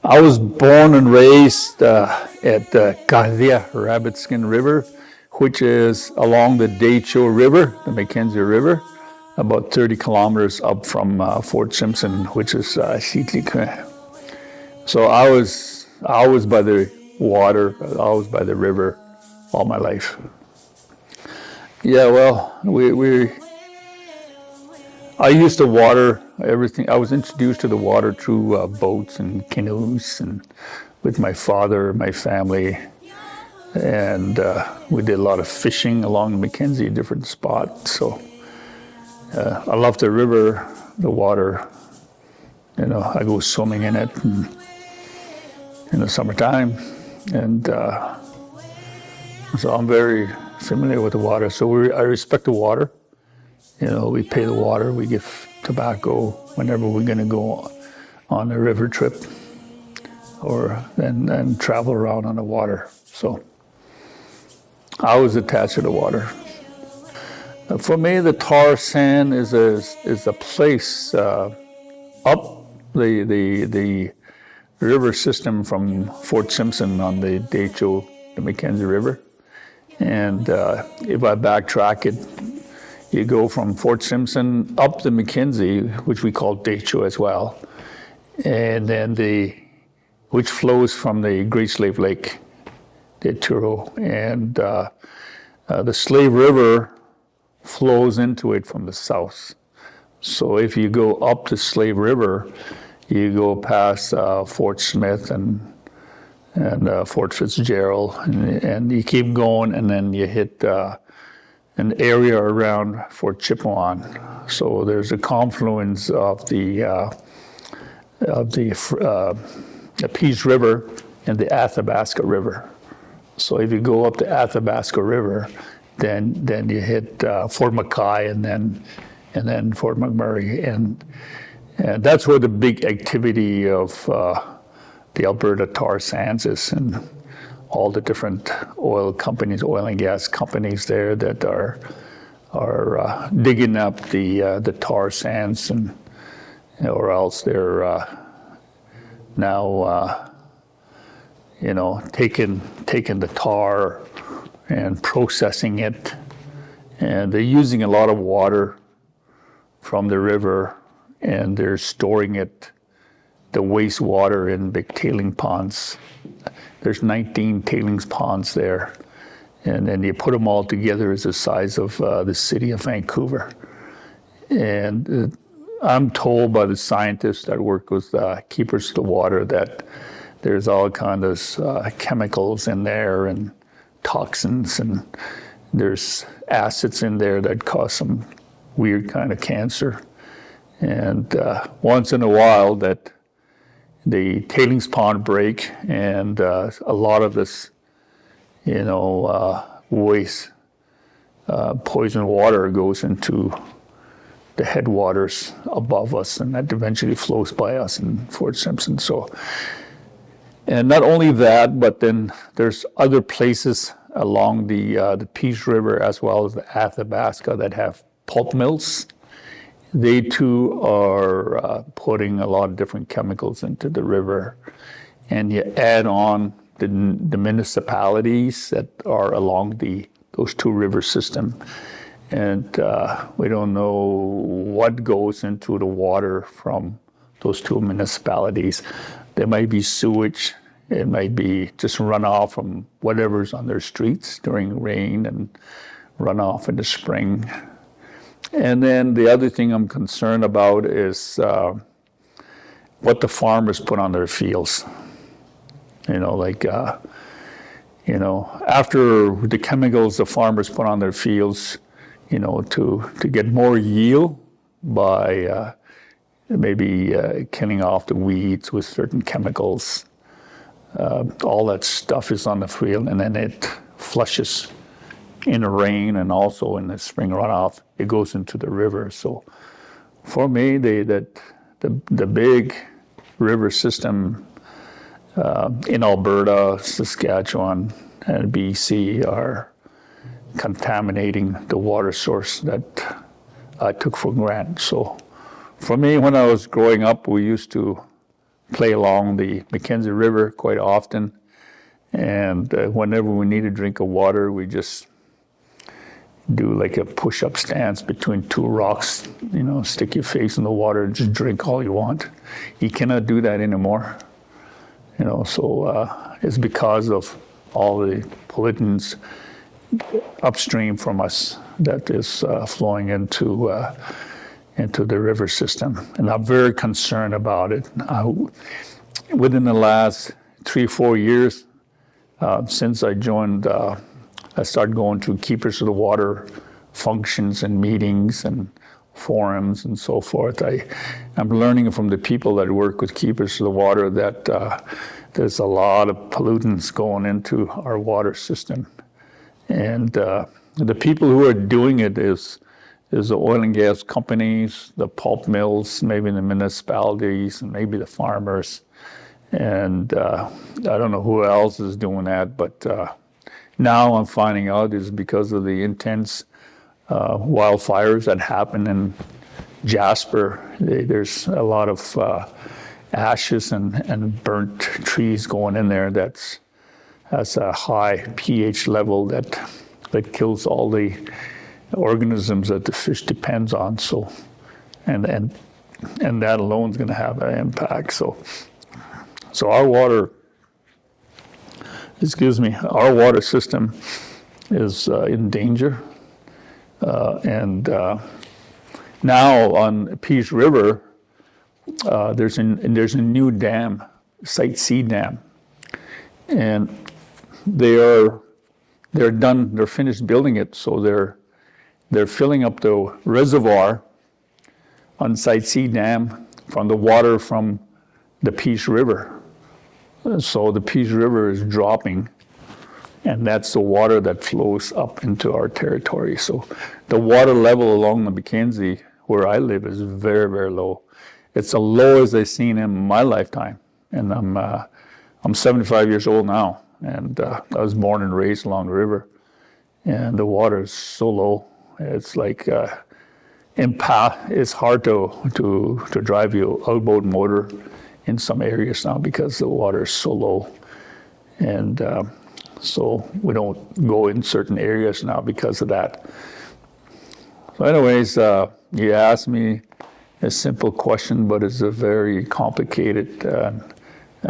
I was born and raised at Kahlia Rabbit Skin River, which is along the Decho River, the Mackenzie River, about 30 kilometers up from Fort Simpson, which is Chitlikwe. So I was by the water, I was by the river all my life. Yeah, well, I used to water everything. I was introduced to the water through boats and canoes, and with my father, my family, and we did a lot of fishing along the Mackenzie, different spots. So I love the river, the water. You know, I go swimming in it in the summertime, and so I'm very familiar with the water. So I respect the water. You know, we pay the water, we give tobacco whenever we're going to go on a river trip or and travel around on the water. So I was attached to the water. For me, the tar sand is a place up the river system from Fort Simpson on the Decho, the Mackenzie River. And if I backtrack it, you go from Fort Simpson up the Mackenzie, which we call Decho as well, and then which flows from the Great Slave Lake, the Turo, and the Slave River flows into it from the south. So if you go up the Slave River, you go past Fort Smith and Fort Fitzgerald, and you keep going, and then you hit an area around Fort Chipewyan. So there's a confluence of the Peace River and the Athabasca River. So if you go up the Athabasca River, then you hit Fort McKay and then Fort McMurray, and that's where the big activity of the Alberta tar sands is, and all the different oil companies, oil and gas companies there that are digging up the tar sands, and or else they're now taking the tar and processing it, and they're using a lot of water from the river, and they're storing it, the wastewater, in big tailing ponds. There's 19 tailings ponds there, and then you put them all together as the size of the city of Vancouver. And I'm told by the scientists that work with keepers of the water that there's all kinds of chemicals in there and toxins, and there's acids in there that cause some weird kind of cancer. And once in a while that the tailings pond break, and a lot of this, waste, poison water goes into the headwaters above us, and that eventually flows by us in Fort Simpson. So, and not only that, but then there's other places along the Peace River as well as the Athabasca that have pulp mills. They too are putting a lot of different chemicals into the river, and you add on the municipalities that are along those two river systems, and we don't know what goes into the water from those two municipalities. There might be sewage, it might be just runoff from whatever's on their streets during rain and runoff in the spring. And then the other thing I'm concerned about is what the farmers put on their fields. After the chemicals the farmers put on their fields, to get more yield by maybe killing off the weeds with certain chemicals. All that stuff is on the field, and then it flushes in the rain, and also in the spring runoff, it goes into the river. So for me, the big river system in Alberta, Saskatchewan, and BC are contaminating the water source that I took for granted. So For me, when I was growing up, we used to play along the Mackenzie River quite often. And whenever we need a drink of water, we just do like a push-up stance between two rocks, stick your face in the water and just drink all you want. You cannot do that anymore. So it's because of all the pollutants upstream from us that is flowing into the river system. And I'm very concerned about it. Within the last 3-4 years, since I joined, I started going to Keepers of the Water functions and meetings and forums and so forth. I'm learning from the people that work with Keepers of the Water that there's a lot of pollutants going into our water system. And the people who are doing it is the oil and gas companies, the pulp mills, maybe the municipalities, and maybe the farmers. And I don't know who else is doing that, but now I'm finding out is because of the intense wildfires that happen in Jasper. There's a lot of ashes and burnt trees going in there has a high pH level that kills all the organisms that the fish depends on. So, and that alone is going to have an impact. So our water system is in danger. And now on Peace River, there's a new dam, Site C dam, and they're finished building it. So they're filling up the reservoir on Site C dam from the water from the Peace River. So the Peace River is dropping, and that's the water that flows up into our territory. So the water level along the Mackenzie, where I live, is very, very low. It's the lowest I've seen in my lifetime. And I'm 75 years old now, and I was born and raised along the river. And the water is so low. It's like it's hard to drive your outboard motor in some areas now because the water is so low. And so we don't go in certain areas now because of that. So anyways, you asked me a simple question, but it's a very complicated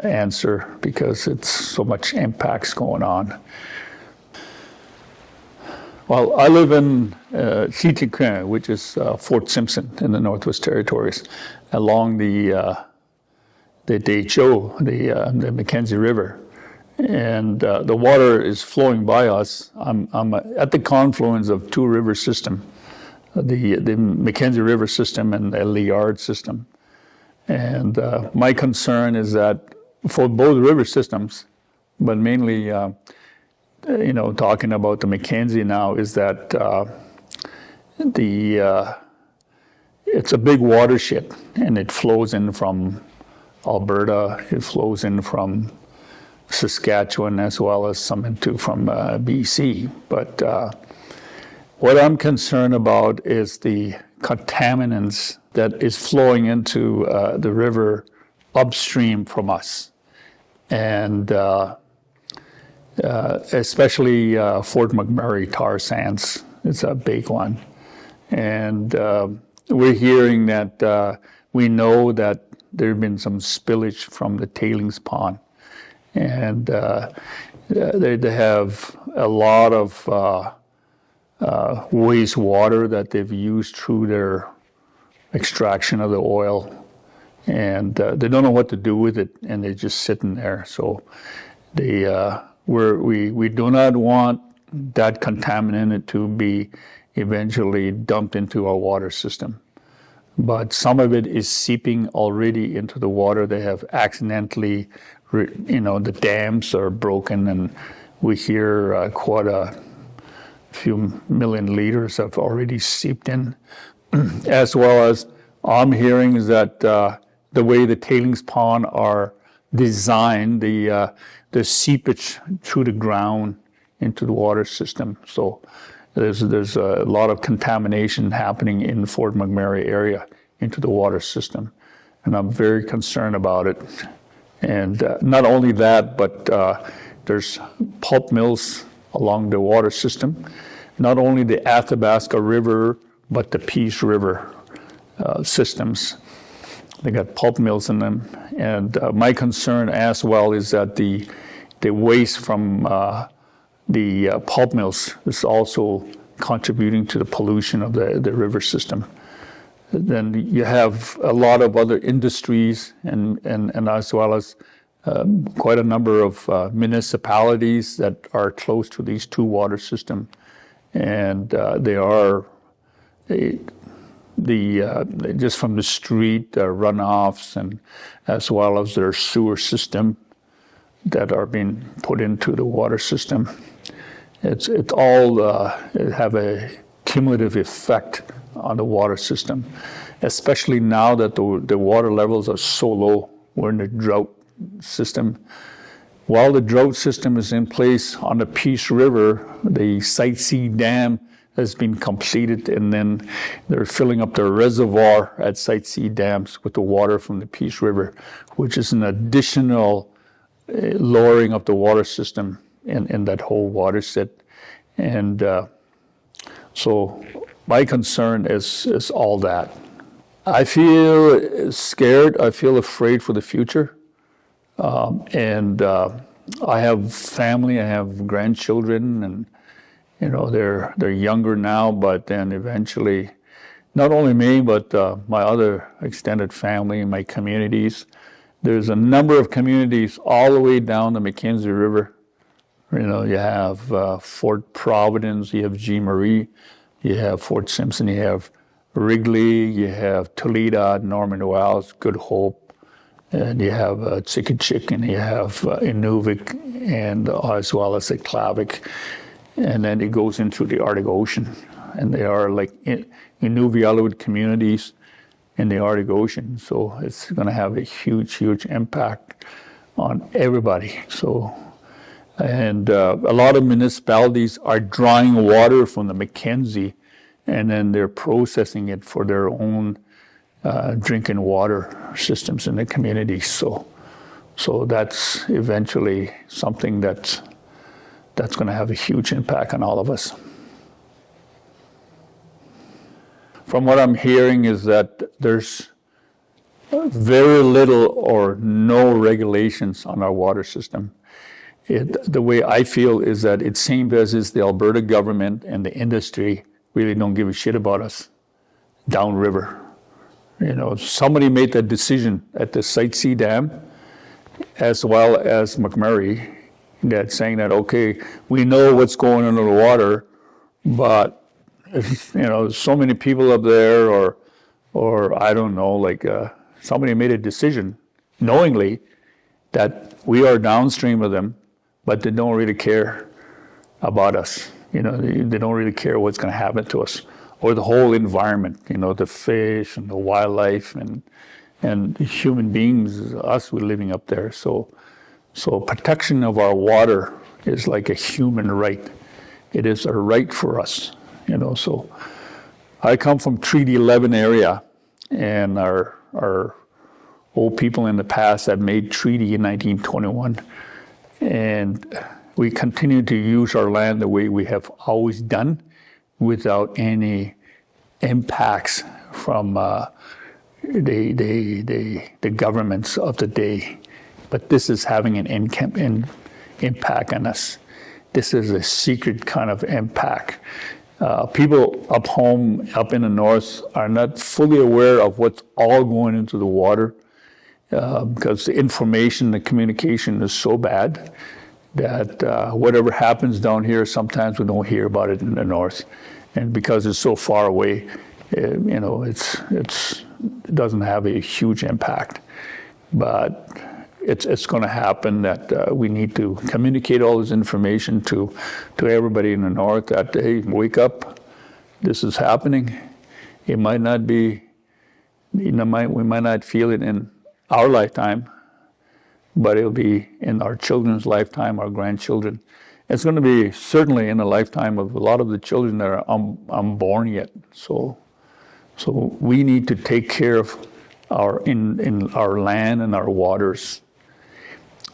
answer because it's so much impacts going on. Well, I live in Chichiquin, which is Fort Simpson in the Northwest Territories, along the the Mackenzie River. And the water is flowing by us. I'm at the confluence of two river systems, the Mackenzie River system and the Liard system. And my concern is that for both river systems, but mainly, talking about the Mackenzie now, is that it's a big watershed, and it flows in from Alberta, it flows in from Saskatchewan, as well as some from BC. But what I'm concerned about is the contaminants that is flowing into the river upstream from us. And especially Fort McMurray tar sands. It's a big one. And we're hearing that we know that there have been some spillage from the tailings pond. And they have a lot of wastewater that they've used through their extraction of the oil. And they don't know what to do with it, and they're just sitting there. So we do not want that contaminant to be eventually dumped into our water system. But some of it is seeping already into the water. They have accidentally, the dams are broken, and we hear quite a few million liters have already seeped in. As well as I'm hearing is that the way the tailings pond are designed, the seepage through the ground into the water system. So there's a lot of contamination happening in the Fort McMurray area into the water system. And I'm very concerned about it. And not only that, but there's pulp mills along the water system. Not only the Athabasca River, but the Peace River systems. They got pulp mills in them. And my concern as well is that the waste from the pulp mills is also contributing to the pollution of the river system. Then you have a lot of other industries and as well as quite a number of municipalities that are close to these two water systems. And they are just from the street runoffs and as well as their sewer system that are being put into the water system. It's all have a cumulative effect on the water system, especially now that the water levels are so low. We're in a drought system. While the drought system is in place on the Peace River, the Site C Dam has been completed, and then they're filling up the reservoir at Site C dams with the water from the Peace River, which is an additional lowering of the water system in that whole water set. And so my concern is all that. I feel scared. I feel afraid for the future. And I have family. I have grandchildren, and they're younger now. But then eventually, not only me, but my other extended family, my communities. There's a number of communities all the way down the Mackenzie River. You have Fort Providence, you have G. Marie, you have Fort Simpson, you have Wrigley, you have Toledo, Norman Wells, Good Hope, and you have Chickachik, and you have Inuvik, and as well as the Klavic. And then it goes into the Arctic Ocean. And they are like Inuvialuit communities in the Arctic Ocean. So it's going to have a huge, huge impact on everybody. And a lot of municipalities are drawing water from the Mackenzie, and then they're processing it for their own drinking water systems in the community. So that's eventually something that's going to have a huge impact on all of us. From what I'm hearing is that there's very little or no regulations on our water system. The way I feel is that it seems as if the Alberta government and the industry really don't give a shit about us downriver. Somebody made that decision at the Site C Dam, as well as McMurray, that saying that, okay, we know what's going under the water, but so many people up there, or I don't know, somebody made a decision knowingly that we are downstream of them, but they don't really care about us. They don't really care what's going to happen to us, or the whole environment. The fish and the wildlife and human beings, us, we're living up there. So protection of our water is like a human right. It is a right for us. So I come from Treaty 11 area, and our old people in the past had made treaty in 1921. And we continue to use our land the way we have always done, without any impacts from the governments of the day. But this is having an impact on us. This is a secret kind of impact. People up home, up in the north, are not fully aware of what's all going into the water. Because the information, the communication is so bad that whatever happens down here, sometimes we don't hear about it in the north. And because it's so far away, it doesn't have a huge impact. But it's going to happen that we need to communicate all this information to everybody in the north that, hey, wake up, this is happening. It might not be, we might not feel it in our lifetime, but it'll be in our children's lifetime, our grandchildren. It's going to be certainly in the lifetime of a lot of the children that are unborn yet. So So we need to take care of in our land and our waters.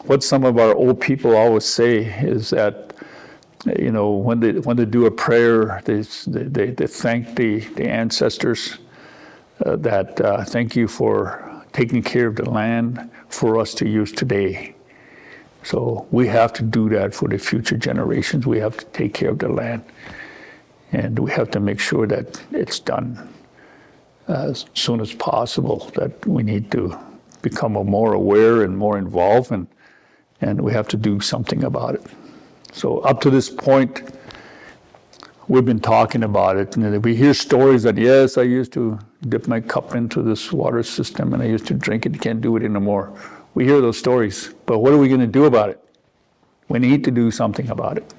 What some of our old people always say is that, when they do a prayer, they thank the ancestors that thank you for taking care of the land for us to use today. So we have to do that for the future generations. We have to take care of the land, and we have to make sure that it's done as soon as possible. That we need to become more aware and more involved, and we have to do something about it. So up to this point, we've been talking about it, and we hear stories that, yes, I used to dip my cup into this water system and I used to drink it, can't do it anymore. We hear those stories, but what are we going to do about it? We need to do something about it.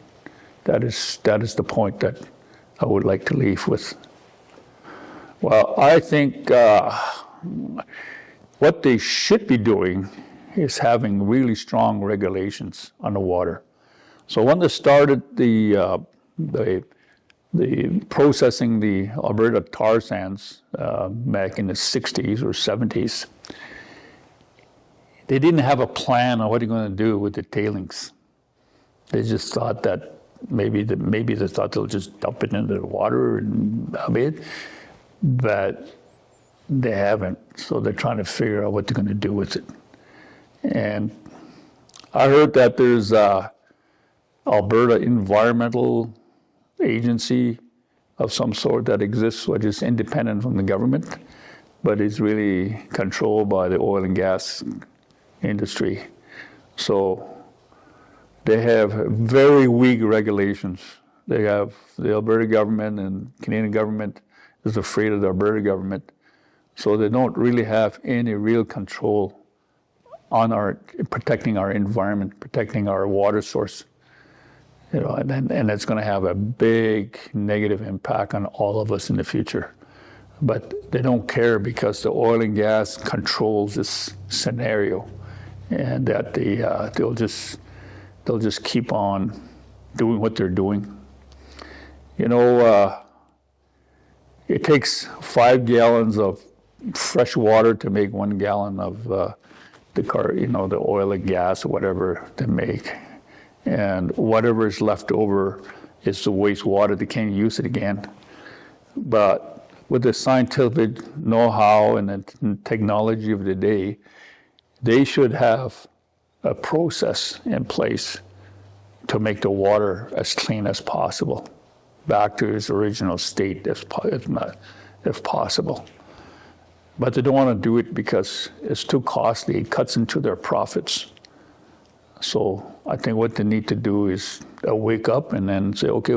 That is the point that I would like to leave with. Well, I think what they should be doing is having really strong regulations on the water. So when they started the processing the Alberta tar sands back in the 60s or 70s, they didn't have a plan on what they're going to do with the tailings. They just thought that maybe they thought they'll just dump it into the water and but they haven't. So they're trying to figure out what they're going to do with it. And I heard that there's Alberta Environmental Agency of some sort that exists, which is independent from the government, but is really controlled by the oil and gas industry. So they have very weak regulations. They have the Alberta government, and Canadian government is afraid of the Alberta government. So they don't really have any real control on protecting our environment, protecting our water source. And it's going to have a big negative impact on all of us in the future. But they don't care because the oil and gas controls this scenario, and that they'll just keep on doing what they're doing. It takes 5 gallons of fresh water to make 1 gallon of the oil and gas or whatever they make. And whatever is left over is the wastewater. They can't use it again. But with the scientific know-how and the technology of the day, they should have a process in place to make the water as clean as possible, back to its original state if possible. But they don't want to do it because it's too costly. It cuts into their profits. So I think what they need to do is wake up and then say, okay,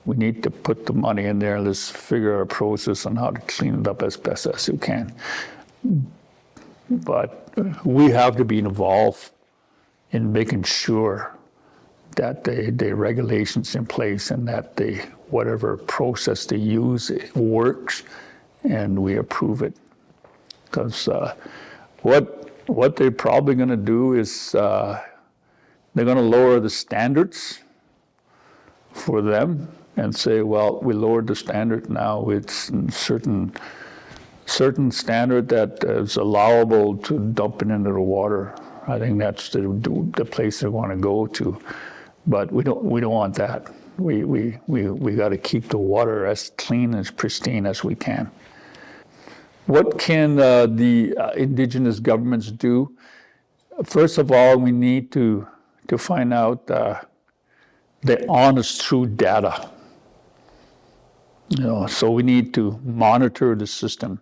we need to put the money in there. Let's figure out a process on how to clean it up as best as you can. But we have to be involved in making sure that the regulations in place and that whatever process they use works, and we approve it. Because what they're probably going to do is they're going to lower the standards for them and say, well, we lowered the standard, now it's certain standard that is allowable to dump it into the water. I think that's the place they want to go to. But we don't want that. We got to keep the water as clean, as pristine as we can. What can the indigenous governments do? First of all, we need to find out the honest, true data. So we need to monitor the system,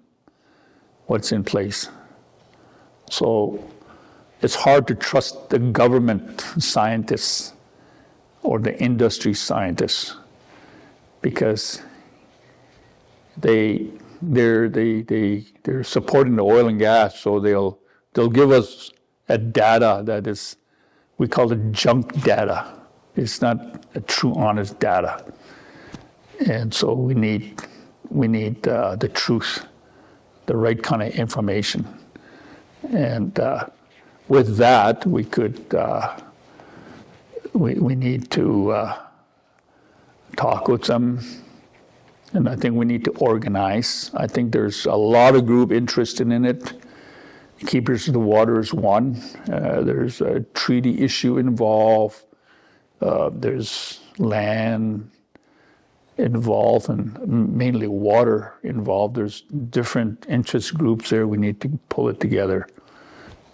what's in place. So it's hard to trust the government scientists or the industry scientists because they're supporting the oil and gas, so they'll give us a data that is, we call it junk data. It's not a true, honest data. And so we need the truth, the right kind of information. And with that, we could, we need to talk with them And I think we need to organize. I think there's a lot of group interested in it. Keepers of the Water is one. There's a treaty issue involved. There's land involved and mainly water involved. There's different interest groups there. We need to pull it together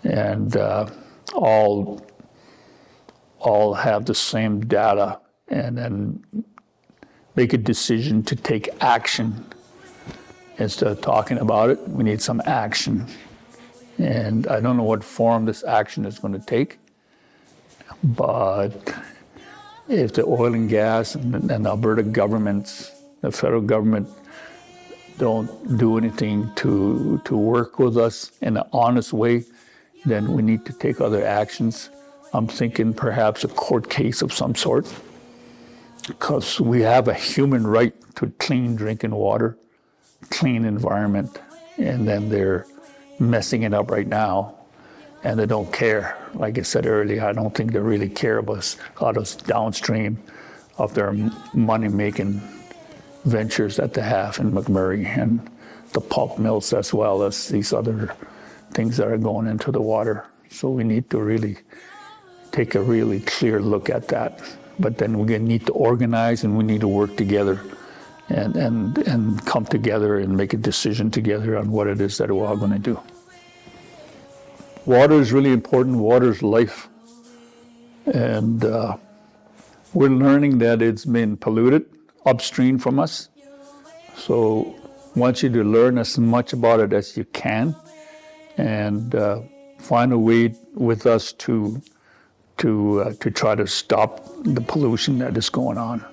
and all have the same data and then make a decision to take action. Instead of talking about it, we need some action. And I don't know what form this action is going to take, but if the oil and gas and Alberta governments, the federal government, don't do anything to work with us in an honest way, then we need to take other actions. I'm thinking perhaps a court case of some sort, because we have a human right to clean drinking water, clean environment, and then they're messing it up right now, and they don't care. Like I said earlier, I don't think they really care about us downstream of their money-making ventures that they have in McMurray and the pulp mills, as well as these other things that are going into the water. So we need to really take a really clear look at that. But then we need to organize and we need to work together and come together and make a decision together on what it is that we're all going to do. Water is really important. Water is life. And we're learning that it's been polluted upstream from us. So I want you to learn as much about it as you can and find a way with us to try to stop the pollution that is going on.